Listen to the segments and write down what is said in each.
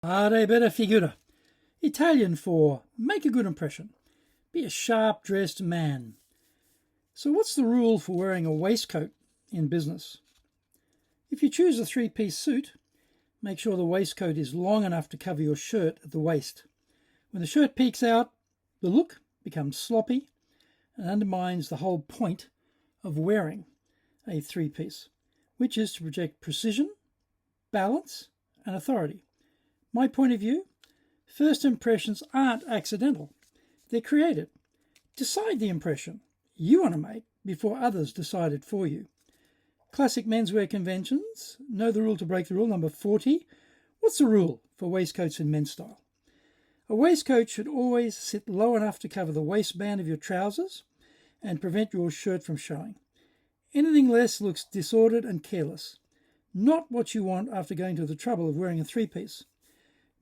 Fare bene figura. Italian for make a good impression. Be a sharp-dressed man. So what's the rule for wearing a waistcoat in business? If you choose a three-piece suit, make sure the waistcoat is long enough to cover your shirt at the waist. When the shirt peeks out, the look becomes sloppy and undermines the whole point of wearing a three-piece, which is to project precision, balance, and authority. My point of view, first impressions aren't accidental. They're created. Decide the impression you want to make before others decide it for you. Classic menswear conventions. Know the rule to break the rule. Number 40. What's the rule for waistcoats in men's style? A waistcoat should always sit low enough to cover the waistband of your trousers and prevent your shirt from showing. Anything less looks disordered and careless. Not what you want after going to the trouble of wearing a three-piece.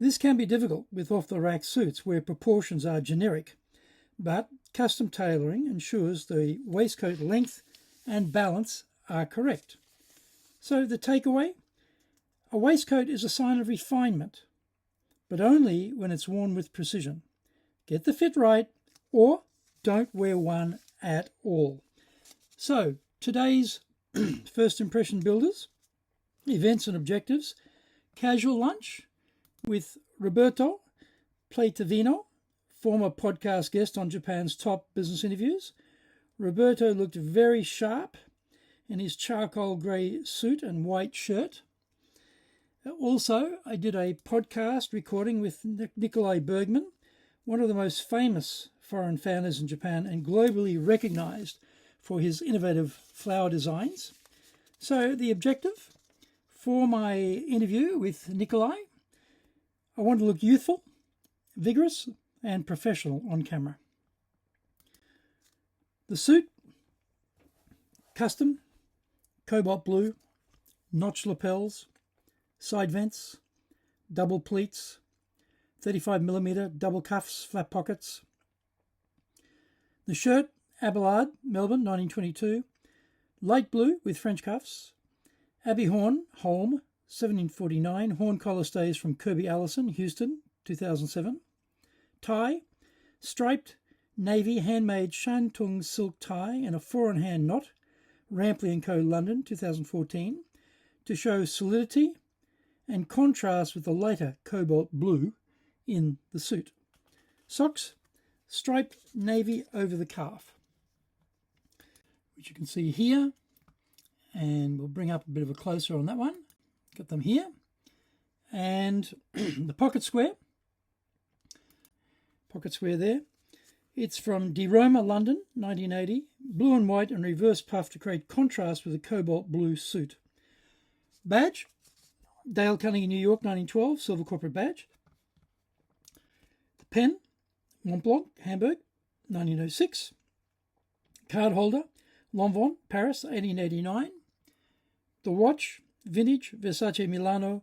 This can be difficult with off-the-rack suits where proportions are generic, but custom tailoring ensures the waistcoat length and balance are correct. So the takeaway? A waistcoat is a sign of refinement, but only when it's worn with precision. Get the fit right, or don't wear one at all. So today's first impression builders, events and objectives, casual lunch with Roberto Platavino, former podcast guest on Japan's top business interviews. Roberto looked very sharp in his charcoal grey suit and white shirt. Also, I did a podcast recording with Nikolai Bergman, one of the most famous foreign founders in Japan and globally recognised for his innovative flower designs. So the objective for my interview with Nikolai, I want to look youthful, vigorous and professional on camera. The suit, custom, cobalt blue, notched lapels, side vents, double pleats, 35mm double cuffs, flap pockets. The shirt, Abelard, Melbourne, 1922, light blue with French cuffs. Abbey Horn, Holm, 1749, horn collar stays from Kirby Allison, Houston, 2007. Tie, striped navy handmade Shantung silk tie and a 4-in-hand knot, Rampley & Co. London, 2014, to show solidity and contrast with the lighter cobalt blue in the suit. Socks, striped navy over the calf, which you can see here, and we'll bring up a bit of a closer on that one. Got them here. And the pocket square there. It's from De Roma, London, 1980. Blue and white and reverse puff to create contrast with a cobalt blue suit. Badge, Dale Carnegie, New York, 1912, silver corporate badge. The pen, Mont Blanc, Hamburg, 1906. Card holder, Lanvin, Paris, 1889. The watch, vintage, Versace Milano,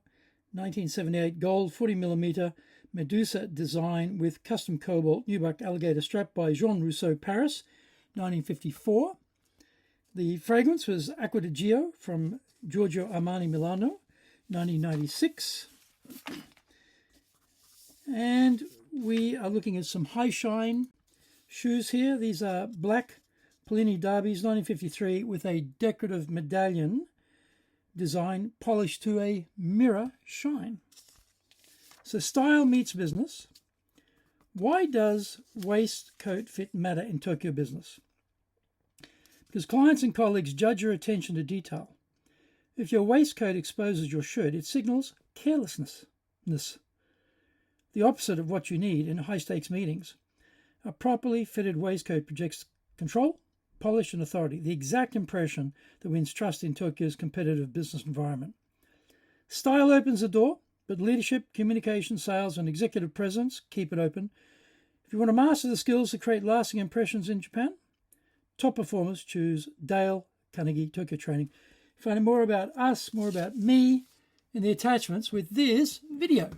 1978, gold, 40mm Medusa design with custom cobalt nubuck alligator strap by Jean Rousseau, Paris, 1954. The fragrance was Acqua di Gio from Giorgio Armani, Milano, 1996. And we are looking at some high shine shoes here. These are black Polini Derbies, 1953, with a decorative medallion design polished to a mirror shine. So style meets business. Why does waistcoat fit matter in Tokyo business? Because clients and colleagues judge your attention to detail. If your waistcoat exposes your shirt, it signals carelessness. The opposite of what you need in high-stakes meetings. A properly fitted waistcoat projects control, polish and authority, the exact impression that wins trust in Tokyo's competitive business environment. Style opens the door, but leadership, communication, sales and executive presence keep it open. If you want to master the skills to create lasting impressions in Japan, top performers choose Dale Carnegie Tokyo Training. Find out more about us, more about me in the attachments with this video.